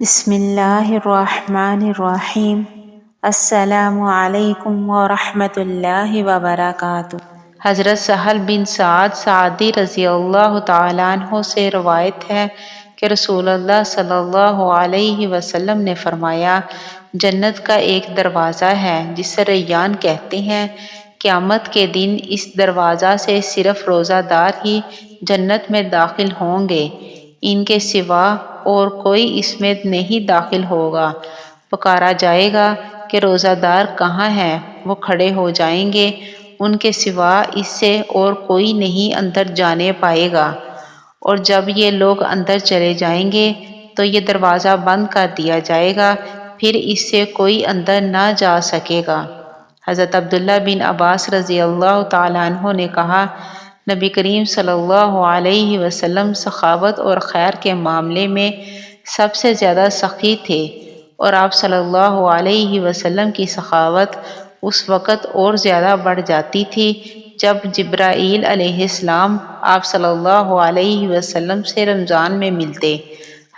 بسم اللہ الرحمن الرحیم۔ السلام علیکم ورحمۃ اللہ وبرکاتہ۔ حضرت سہل بن سعد ساعدی رضی اللہ تعالیٰ عنہ سے روایت ہے کہ رسول اللہ صلی اللہ علیہ وسلم نے فرمایا، جنت کا ایک دروازہ ہے جسے ریان کہتے ہیں۔ قیامت کے دن اس دروازہ سے صرف روزہ دار ہی جنت میں داخل ہوں گے، ان کے سوا اور کوئی اس میں نہیں داخل ہوگا۔ پکارا جائے گا کہ روزہ دار کہاں ہیں؟ وہ کھڑے ہو جائیں گے، ان کے سوا اس سے اور کوئی نہیں اندر جانے پائے گا۔ اور جب یہ لوگ اندر چلے جائیں گے تو یہ دروازہ بند کر دیا جائے گا، پھر اس سے کوئی اندر نہ جا سکے گا۔ حضرت عبداللہ بن عباس رضی اللہ تعالیٰ عنہ نے کہا، نبی کریم صلی اللہ علیہ وسلم سخاوت اور خیر کے معاملے میں سب سے زیادہ سخی تھے، اور آپ صلی اللہ علیہ وسلم کی سخاوت اس وقت اور زیادہ بڑھ جاتی تھی جب جبرائیل علیہ السلام آپ صلی اللہ علیہ وسلم سے رمضان میں ملتے۔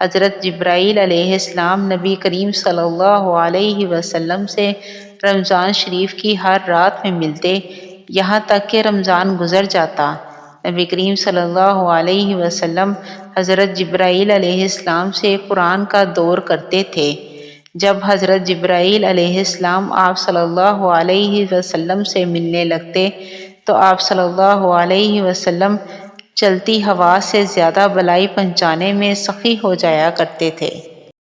حضرت جبرائیل علیہ السلام نبی کریم صلی اللہ علیہ وسلم سے رمضان شریف کی ہر رات میں ملتے، یہاں تک کہ رمضان گزر جاتا۔ نبی کریم صلی اللہ علیہ وسلم حضرت جبرائیل علیہ السلام سے قرآن کا دور کرتے تھے۔ جب حضرت جبرائیل علیہ السلام آپ صلی اللہ علیہ وسلم سے ملنے لگتے تو آپ صلی اللہ علیہ وسلم چلتی ہوا سے زیادہ بلائی پہنچانے میں سخی ہو جایا کرتے تھے۔